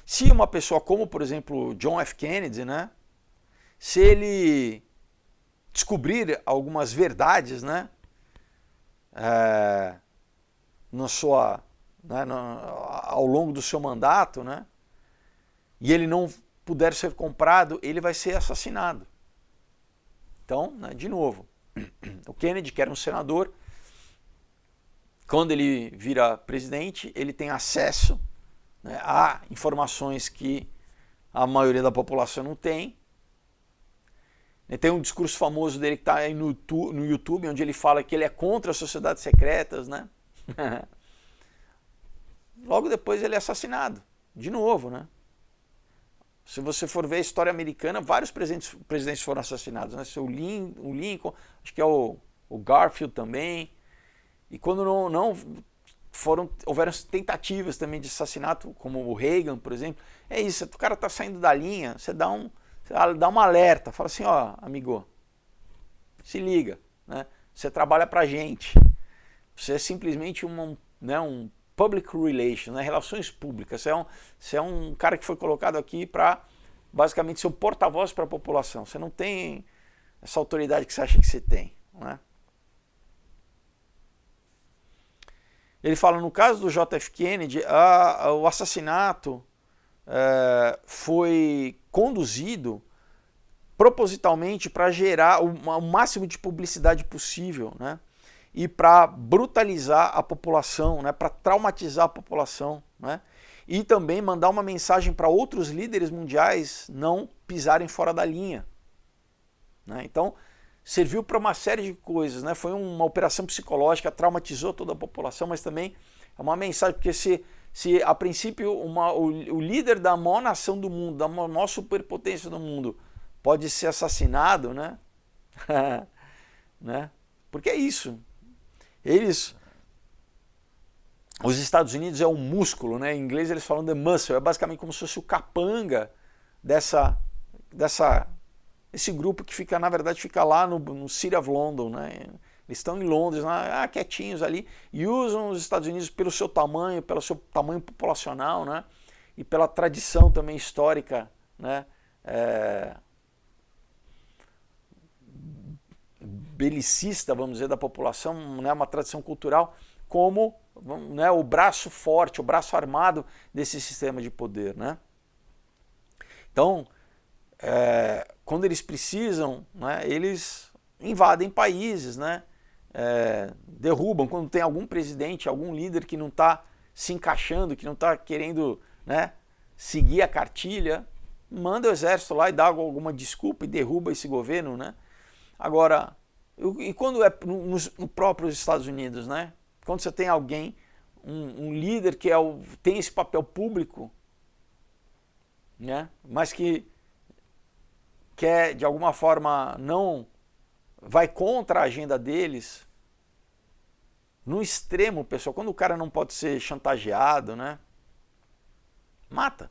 Speaker 1: Se uma pessoa como, por exemplo, John F. Kennedy, né, se ele descobrir algumas verdades, né, ao longo do seu mandato, né, e ele não puder ser comprado, ele vai ser assassinado. Então, né, de novo, o Kennedy, que era um senador, quando ele vira presidente, ele tem acesso, né, a informações que a maioria da população não tem. Tem um discurso famoso dele que está aí no YouTube, onde ele fala que ele é contra as sociedades secretas, né? Logo depois ele é assassinado, de novo, né? Se você for ver a história americana, vários presidentes foram assassinados, né? O Lincoln, acho que é o Garfield também. E quando não houveram tentativas também de assassinato, como o Reagan, por exemplo, é isso, o cara está saindo da linha, você dá um alerta, fala assim, ó, amigo, se liga, né? Você trabalha pra gente, você é simplesmente um public relations, né? Relações públicas, você é um cara que foi colocado aqui para basicamente ser o porta-voz para a população. Você não tem essa autoridade que você acha que você tem, né? Ele fala, no caso do JF Kennedy, o assassinato foi conduzido propositalmente para gerar o máximo de publicidade possível, né? E para brutalizar a população, né? Para traumatizar a população, né? E também mandar uma mensagem para outros líderes mundiais não pisarem fora da linha, né? Então, serviu para uma série de coisas, né? Foi uma operação psicológica, traumatizou toda a população, mas também é uma mensagem, porque se a princípio o líder da maior nação do mundo, da maior superpotência do mundo, pode ser assassinado, né? Né? Porque é isso. Os Estados Unidos é um músculo, né? Em inglês eles falam the muscle, é basicamente como se fosse o capanga esse grupo que fica, na verdade, fica lá no City of London, né? Eles estão em Londres, quietinhos ali, e usam os Estados Unidos pelo seu tamanho populacional, né? E pela tradição também histórica, né? Belicista, vamos dizer, da população, né? Uma tradição cultural, como, né, o braço forte, o braço armado desse sistema de poder, né? Então, quando eles precisam, né, eles invadem países, né, derrubam. Quando tem algum presidente, algum líder que não está se encaixando, que não está querendo, né, seguir a cartilha, manda o exército lá e dá alguma desculpa e derruba esse governo, né? Agora, e quando é no próprio Estados Unidos, né? Quando você tem alguém, um líder que tem esse papel público, né, mas que quer, de alguma forma, não vai contra a agenda deles, no extremo, pessoal, quando o cara não pode ser chantageado, né, mata.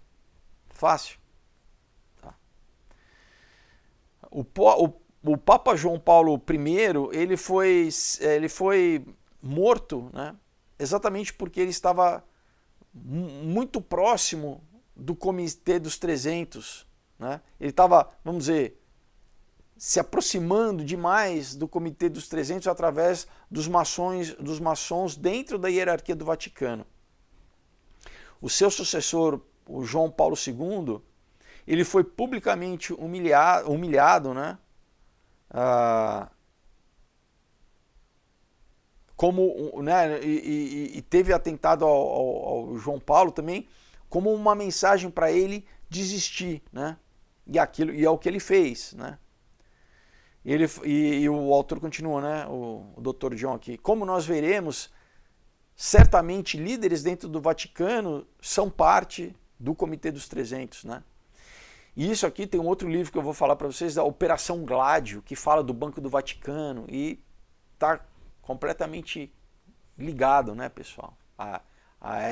Speaker 1: Fácil. Tá. O Papa João Paulo I, ele foi morto, né, exatamente porque ele estava muito próximo do Comitê dos 300, né? Ele estava, vamos dizer, se aproximando demais do Comitê dos 300 através dos maçons dentro da hierarquia do Vaticano. O seu sucessor, o João Paulo II, ele foi publicamente humilhado, né? Né, e teve atentado ao João Paulo também, como uma mensagem para ele desistir, né? E é o que ele fez, né? E o autor continua, né? O Dr. John aqui. Como nós veremos, certamente líderes dentro do Vaticano são parte do Comitê dos 300, né? E isso aqui tem um outro livro que eu vou falar para vocês, da Operação Gládio, que fala do Banco do Vaticano e está completamente ligado, né, pessoal, a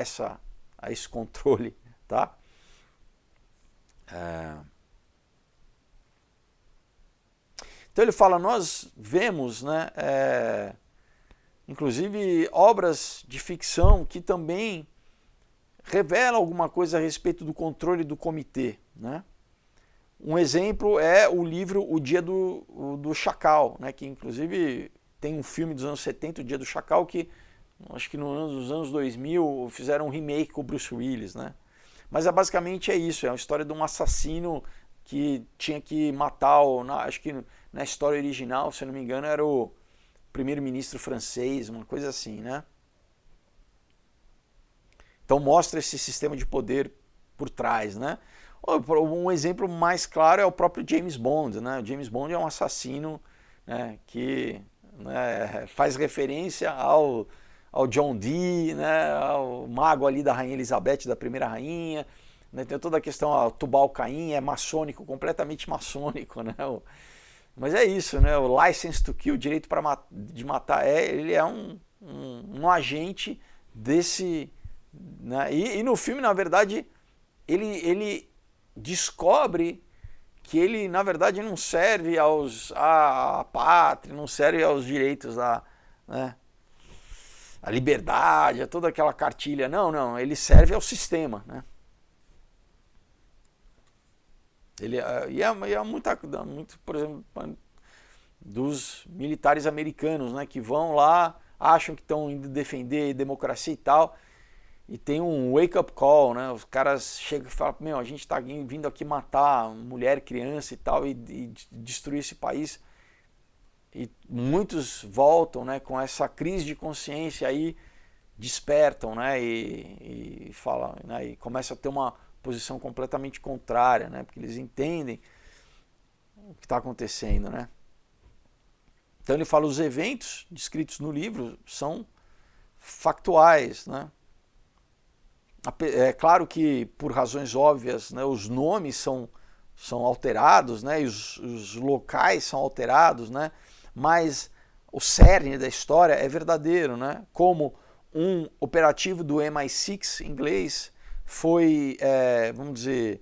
Speaker 1: esse controle, tá? Então ele fala, nós vemos, né, inclusive obras de ficção que também revelam alguma coisa a respeito do controle do comitê, né? Um exemplo é o livro O Dia do Chacal, né, que inclusive tem um filme dos anos 70, O Dia do Chacal, que acho que nos anos 2000 fizeram um remake com o Bruce Willis, né? Mas basicamente é isso, é uma história de um assassino que tinha que matar, acho que na história original, se eu não me engano, era o primeiro-ministro francês, uma coisa assim, né? Então mostra esse sistema de poder por trás, né? Um exemplo mais claro é o próprio James Bond, né? O James Bond é um assassino, né, que, né, faz referência ao John Dee, né, ao mago ali da Rainha Elizabeth, da primeira rainha, né? Tem toda a questão, o Tubal Caim é maçônico, completamente maçônico, né? Mas é isso, né? O license to kill, o direito de matar, ele é um agente desse, né? E no filme, na verdade, ele descobre que ele, na verdade, não serve à pátria, não serve aos direitos né, a liberdade, a toda aquela cartilha. Não, ele serve ao sistema, né? muito, por exemplo, dos militares americanos, né, que vão lá, acham que estão indo defender democracia e tal, e tem um wake-up call, né? Os caras chegam e falam, meu, a gente está vindo aqui matar mulher, criança e tal, e destruir esse país. E muitos voltam, né, com essa crise de consciência aí, despertam, né, e falam, né, e começam a ter uma posição completamente contrária, né, porque eles entendem o que está acontecendo, né. Então ele fala, os eventos descritos no livro são factuais, né. É claro que, por razões óbvias, né, os nomes são alterados, né, e os locais são alterados, né, mas o cerne da história é verdadeiro, né, como um operativo do MI6 inglês foi, vamos dizer,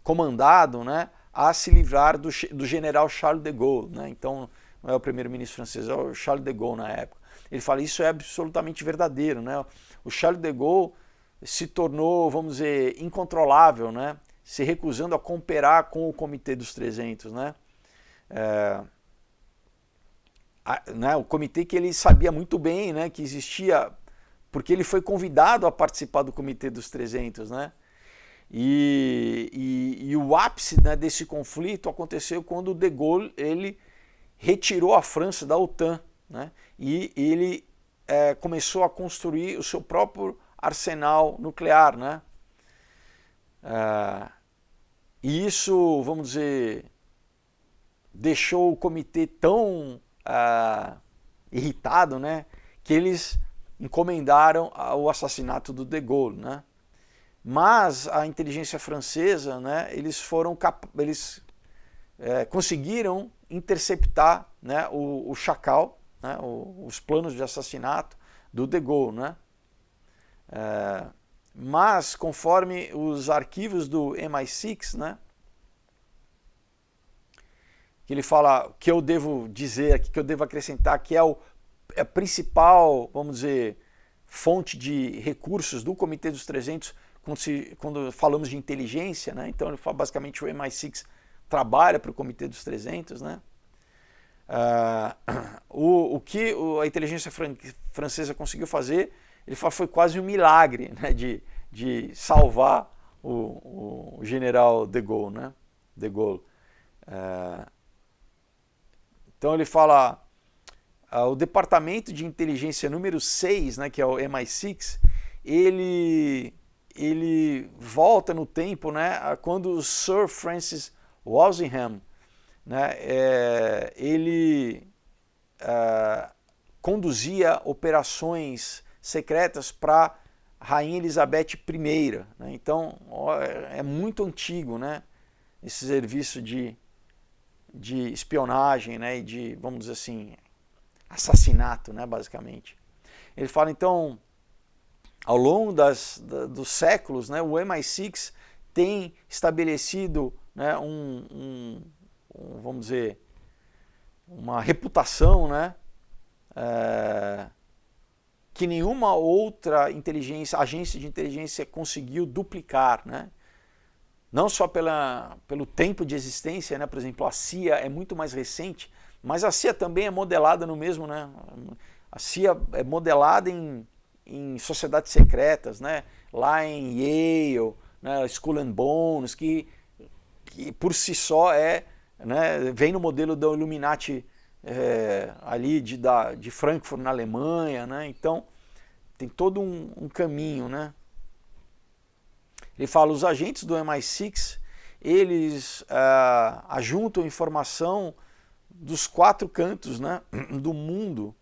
Speaker 1: comandado, né, a se livrar do general Charles de Gaulle, né, então não é o primeiro-ministro francês, é o Charles de Gaulle na época. Ele fala, isso é absolutamente verdadeiro, né? O Charles de Gaulle se tornou, vamos dizer, incontrolável, né? Se recusando a cooperar com o Comitê dos 300, né? O comitê que ele sabia muito bem, né, que existia, porque ele foi convidado a participar do Comitê dos 300, né? E o ápice, né, desse conflito aconteceu quando de Gaulle ele retirou a França da OTAN, né? E ele começou a construir o seu próprio arsenal nuclear, né? E isso, vamos dizer, deixou o comitê tão irritado, né, que eles encomendaram o assassinato do de Gaulle, né? Mas a inteligência francesa, né, eles conseguiram interceptar, né, o Chacal, né, os planos de assassinato do de Gaulle, né? Mas conforme os arquivos do MI6, né, que ele fala, que eu devo dizer aqui, que eu devo acrescentar, que é a principal, vamos dizer, fonte de recursos do Comitê dos 300 quando falamos de inteligência, né? Então ele fala, basicamente o MI6 trabalha para o Comitê dos 300, né? O que a inteligência francesa conseguiu fazer, ele fala, foi quase um milagre, né, de salvar o general de Gaulle, né? De Gaulle. Então ele fala, o departamento de inteligência número 6, né, que é o MI6, ele volta no tempo, né, quando o Sir Francis Walsingham, né, ele conduzia operações secretas para Rainha Elizabeth I, né? Então é muito antigo, né, esse serviço de espionagem, né, e de, vamos dizer assim, assassinato, né, basicamente. Ele fala, então, ao longo dos séculos, né, o MI6 tem estabelecido, né, vamos dizer, uma reputação, né, que nenhuma outra agência de inteligência conseguiu duplicar, né? Não só pelo tempo de existência, né? Por exemplo, a CIA é muito mais recente, mas a CIA também é modelada no mesmo, né? A CIA é modelada em sociedades secretas, né? Lá em Yale, né? Skull and Bones, que por si só né? Vem no modelo da Illuminati ali de Frankfurt na Alemanha, né? Então tem todo um caminho, né? Ele fala, os agentes do MI6, eles ajuntam informação dos 4 cantos, né, do mundo,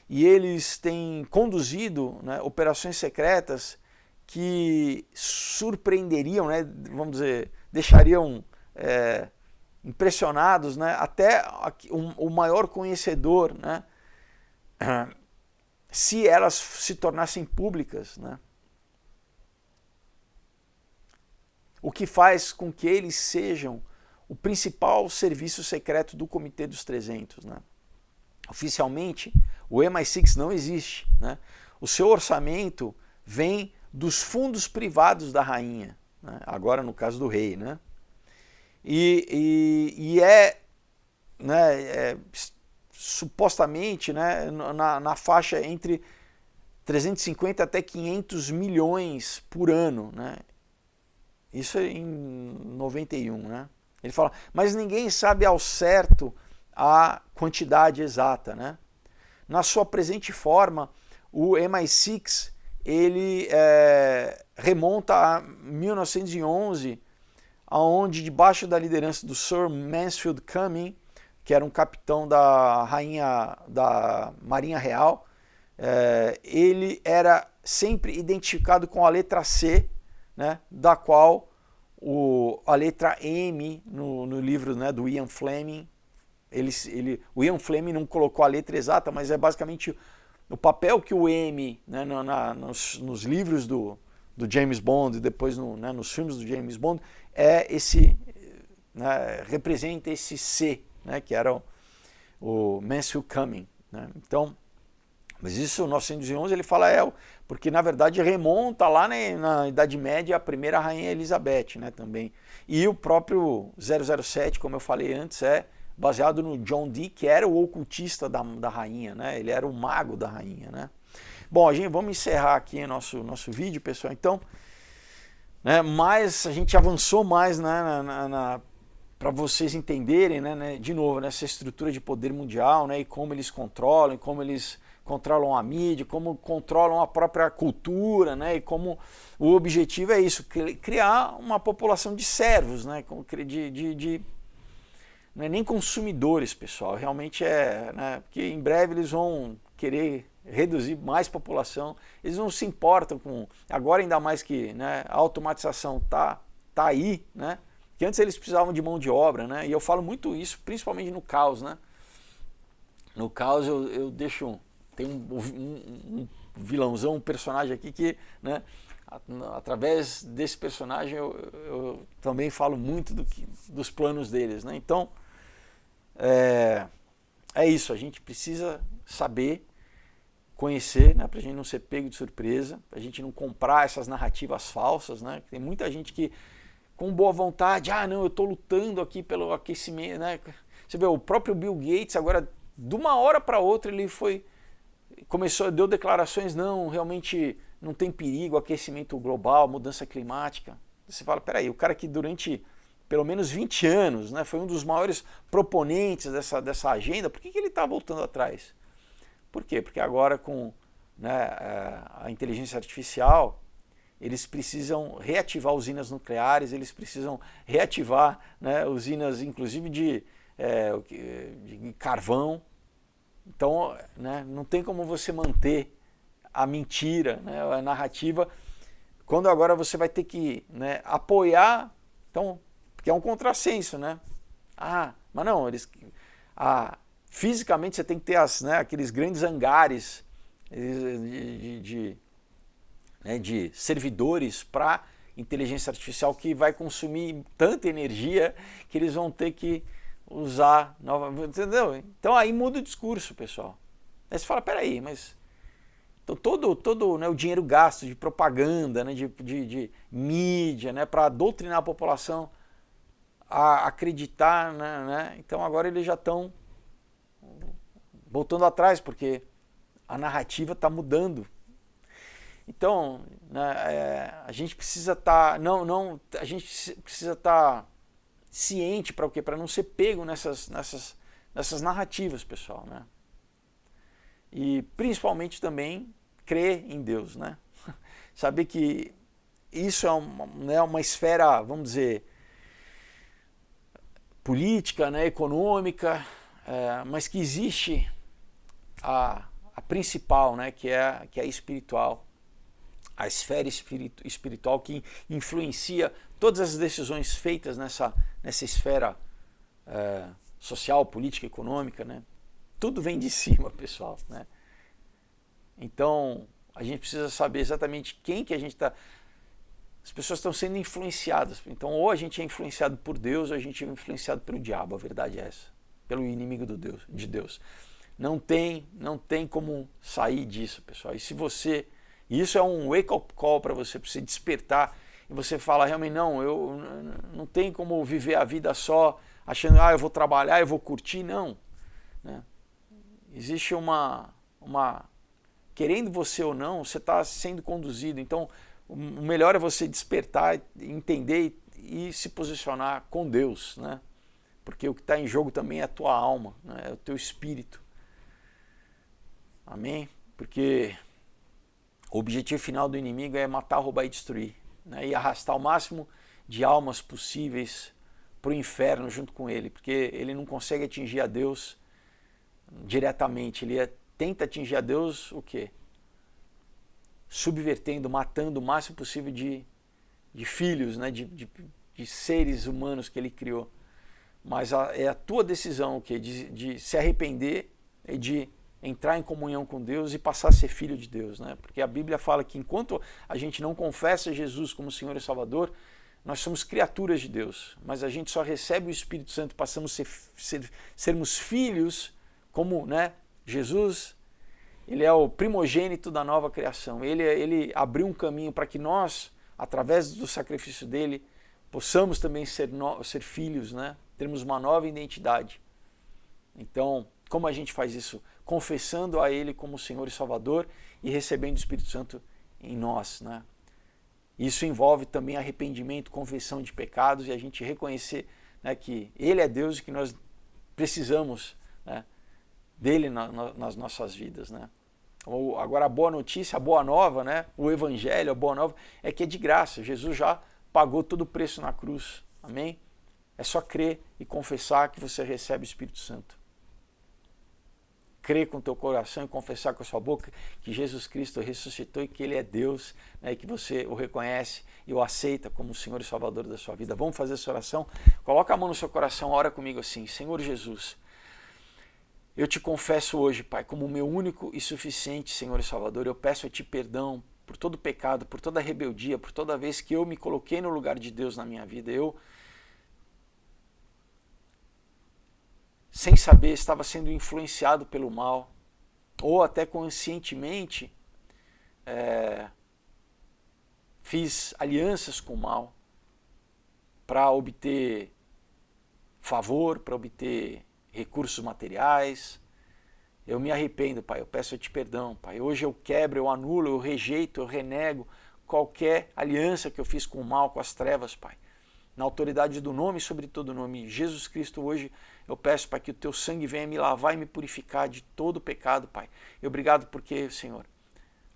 Speaker 1: e eles têm conduzido, né, operações secretas que surpreenderiam, né, vamos dizer, deixariam impressionados, né, até o maior conhecedor, né, se elas se tornassem públicas, né? O que faz com que eles sejam o principal serviço secreto do Comitê dos 300. Né? Oficialmente, o MI6 não existe. Né? O seu orçamento vem dos fundos privados da rainha, né? Agora no caso do rei. Né? e é, né, supostamente, né, na faixa entre 350 até 500 milhões por ano, né? Isso em 91, né? Ele fala, mas ninguém sabe ao certo a quantidade exata, né? Na sua presente forma, o MI6 ele remonta a 1911, onde debaixo da liderança do Sir Mansfield Cumming, que era um capitão da Marinha Real, ele era sempre identificado com a letra C, né, da qual a letra M no livro, né, do Ian Fleming, o Ian Fleming não colocou a letra exata, mas é basicamente o papel que o M, né, nos livros do James Bond e depois nos filmes do James Bond, né, representa esse C, né, que era o Mansfield Cumming, né? Então, mas isso, 1911, ele fala porque na verdade remonta lá na Idade Média a primeira Rainha Elizabeth, né, também. E o próprio 007, como eu falei antes, é baseado no John Dee, que era o ocultista da rainha, né? Ele era o mago da rainha, né? Bom, vamos encerrar aqui nosso vídeo, pessoal. Então, né, mas a gente avançou mais, né, para vocês entenderem, né, de novo, nessa estrutura de poder mundial, né, e como eles controlam, e como eles controlam a mídia, como controlam a própria cultura, né, e como o objetivo é isso, criar uma população de servos, né, não é nem consumidores, pessoal, realmente né, porque em breve eles vão querer reduzir mais população, eles não se importam com, agora ainda mais que, né, a automatização tá aí, né, que antes eles precisavam de mão de obra, né, e eu falo muito isso, principalmente no caos, né, no caos eu deixo, tem um vilãozão, um personagem aqui que, né, através desse personagem eu também falo muito dos planos deles, né, então é isso, a gente precisa saber, conhecer, né, para a gente não ser pego de surpresa, para a gente não comprar essas narrativas falsas, né? Tem muita gente que com boa vontade, não, eu estou lutando aqui pelo aquecimento, né? Você vê, o próprio Bill Gates agora, de uma hora para outra, ele deu declarações, não, realmente não tem perigo, aquecimento global, mudança climática. Você fala, peraí, o cara que durante pelo menos 20 anos, né, foi um dos maiores proponentes dessa agenda, por que ele está voltando atrás? Por quê? Porque agora com, né, a inteligência artificial, eles precisam reativar usinas nucleares, eles precisam reativar, né, usinas inclusive de carvão. Então, né, não tem como você manter a mentira, né, a narrativa, quando agora você vai ter que, né, apoiar, então, porque é um contrassenso, né? Mas não, fisicamente você tem que ter aqueles grandes hangares de servidores para inteligência artificial que vai consumir tanta energia que eles vão ter que usar novamente, entendeu? Então aí muda o discurso, pessoal. Aí você fala, peraí, mas então todo né, o dinheiro gasto de propaganda, né, de mídia, né, para doutrinar a população a acreditar, né? Então agora eles já estão voltando atrás, porque a narrativa está mudando. Então, né, a gente precisa estar, a gente precisa estar ciente para o quê? Para não ser pego nessas narrativas, pessoal, né? E principalmente também crer em Deus, né? Saber que isso é uma esfera, vamos dizer, política, né, econômica, mas que existe a principal, né, que é espiritual, a esfera espiritual que influencia todas as decisões feitas nessa esfera social, política, econômica, né? Tudo vem de cima, pessoal, né? Então a gente precisa saber exatamente quem que a gente está. As pessoas estão sendo influenciadas. Então, ou a gente é influenciado por Deus, ou a gente é influenciado pelo diabo. A verdade é essa. Pelo inimigo de Deus. Não tem como sair disso, pessoal. E se você... Isso é um wake-up call para você despertar e você fala realmente, não, eu não tenho como viver a vida só achando, eu vou trabalhar, eu vou curtir, não. Né? Existe querendo você ou não, você está sendo conduzido. Então, o melhor é você despertar, entender e se posicionar com Deus, né? Porque o que está em jogo também é a tua alma, né? É o teu espírito. Amém? Porque o objetivo final do inimigo é matar, roubar e destruir, né? E arrastar o máximo de almas possíveis para o inferno junto com ele, porque ele não consegue atingir a Deus diretamente, ele tenta atingir a Deus o quê? Subvertendo, matando o máximo possível de filhos, né? de seres humanos que ele criou. Mas é a tua decisão o quê? De se arrepender e de entrar em comunhão com Deus e passar a ser filho de Deus, né? Porque a Bíblia fala que enquanto a gente não confessa Jesus como Senhor e Salvador, nós somos criaturas de Deus, mas a gente só recebe o Espírito Santo, passamos a sermos filhos, como, né, Jesus, ele é o primogênito da nova criação, ele abriu um caminho para que nós, através do sacrifício dele, possamos também ser filhos, né? Termos uma nova identidade. Então, como a gente faz isso? Confessando a ele como Senhor e Salvador e recebendo o Espírito Santo em nós, né? Isso envolve também arrependimento, confissão de pecados e a gente reconhecer, né, que ele é Deus e que nós precisamos, né, dele nas nossas vidas, né? Agora a boa notícia, a boa nova, né, o evangelho, a boa nova é que é de graça. Jesus já pagou todo o preço na cruz. Amém? É só crer e confessar que você recebe o Espírito Santo. Crer com o teu coração e confessar com a sua boca que Jesus Cristo ressuscitou e que ele é Deus, né, e que você o reconhece e o aceita como o Senhor e Salvador da sua vida. Vamos fazer essa oração? Coloca a mão no seu coração, ora comigo assim: Senhor Jesus, eu te confesso hoje, Pai, como o meu único e suficiente Senhor e Salvador. Eu peço a ti perdão por todo pecado, por toda rebeldia, por toda vez que eu me coloquei no lugar de Deus na minha vida. Eu, sem saber, estava sendo influenciado pelo mal, ou até conscientemente fiz alianças com o mal para obter favor, para obter recursos materiais. Eu me arrependo, Pai, eu peço a ti perdão, Pai. Hoje eu quebro, eu anulo, eu rejeito, eu renego qualquer aliança que eu fiz com o mal, com as trevas, Pai. Na autoridade do nome, sobre todo nome, Jesus Cristo, hoje eu peço, Pai, que o teu sangue venha me lavar e me purificar de todo o pecado, Pai. E obrigado porque, Senhor,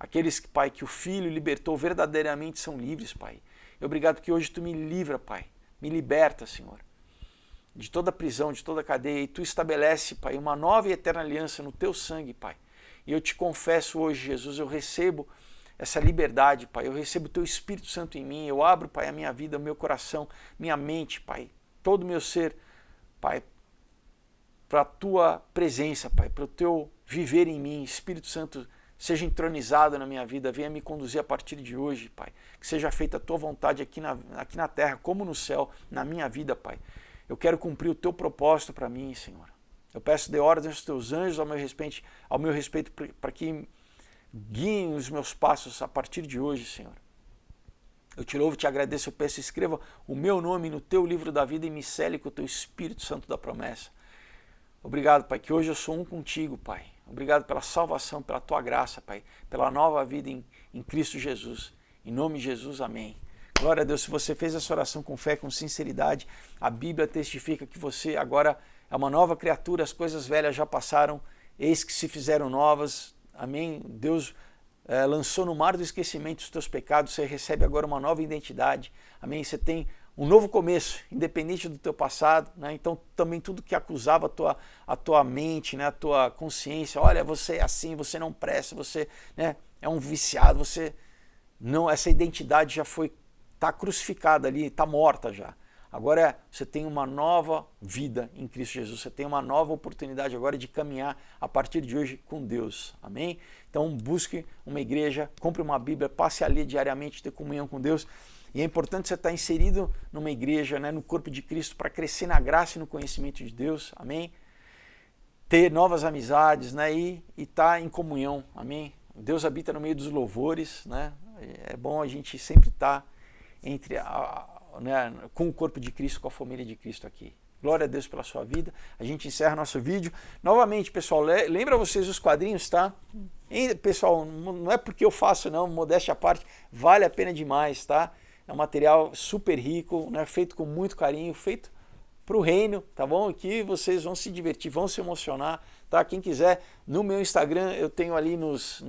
Speaker 1: aqueles, Pai, que o Filho libertou verdadeiramente são livres, Pai. E obrigado porque hoje tu me livra, Pai, me liberta, Senhor, de toda prisão, de toda cadeia, e tu estabelece, Pai, uma nova e eterna aliança no teu sangue, Pai. E eu te confesso hoje, Jesus, eu recebo essa liberdade, Pai, eu recebo o teu Espírito Santo em mim, eu abro, Pai, a minha vida, o meu coração, minha mente, Pai, todo o meu ser, Pai, para a tua presença, Pai, para o teu viver em mim. Espírito Santo, seja entronizado na minha vida, venha me conduzir a partir de hoje, Pai, que seja feita a tua vontade aqui na terra, como no céu, na minha vida, Pai. Eu quero cumprir o teu propósito para mim, Senhor. Eu peço de ordem aos teus anjos ao meu respeito para que guiem os meus passos a partir de hoje, Senhor. Eu te louvo e te agradeço, eu peço, escreva o meu nome no teu livro da vida e me cele com o teu Espírito Santo da promessa. Obrigado, Pai, que hoje eu sou um contigo, Pai. Obrigado pela salvação, pela tua graça, Pai, pela nova vida em Cristo Jesus. Em nome de Jesus, amém. Glória a Deus, se você fez essa oração com fé, com sinceridade, a Bíblia testifica que você agora é uma nova criatura, as coisas velhas já passaram, eis que se fizeram novas, amém? Deus lançou no mar do esquecimento os teus pecados, você recebe agora uma nova identidade, amém? Você tem um novo começo, independente do teu passado, né? Então também tudo que acusava a tua mente, né? A tua consciência, olha, você é assim, você não presta, você, né, é um viciado, você não, essa identidade já foi, está crucificada ali, está morta já. Agora você tem uma nova vida em Cristo Jesus, você tem uma nova oportunidade agora de caminhar a partir de hoje com Deus, amém? Então busque uma igreja, compre uma Bíblia, passe ali diariamente, ter comunhão com Deus. E é importante você estar inserido numa igreja, né, no corpo de Cristo, para crescer na graça e no conhecimento de Deus, amém? Ter novas amizades, né, e estar em comunhão, amém? Deus habita no meio dos louvores, né? É bom a gente sempre estar entre né, com o corpo de Cristo, com a família de Cristo aqui. Glória a Deus pela sua vida. A gente encerra nosso vídeo. Novamente, pessoal, lembra vocês os quadrinhos, tá? E, pessoal, não é porque eu faço não, modéstia à parte, vale a pena demais, tá? É um material super rico, né, feito com muito carinho, feito para o reino, tá bom? Aqui vocês vão se divertir, vão se emocionar, tá? Quem quiser, no meu Instagram eu tenho ali nos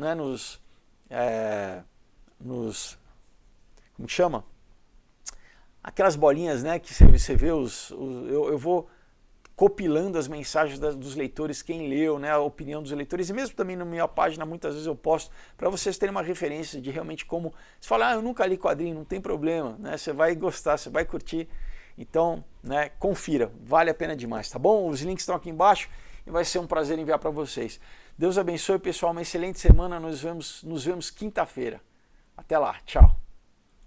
Speaker 1: como chama? Aquelas bolinhas, né, que você vê eu vou compilando as mensagens dos leitores, quem leu, né, a opinião dos leitores, e mesmo também na minha página muitas vezes eu posto para vocês terem uma referência de realmente como, você fala, eu nunca li quadrinho, não tem problema, né, você vai gostar, você vai curtir, então, né, confira, vale a pena demais, tá bom? Os links estão aqui embaixo e vai ser um prazer enviar para vocês. Deus abençoe, pessoal, uma excelente semana, nos vemos quinta-feira. Até lá, tchau!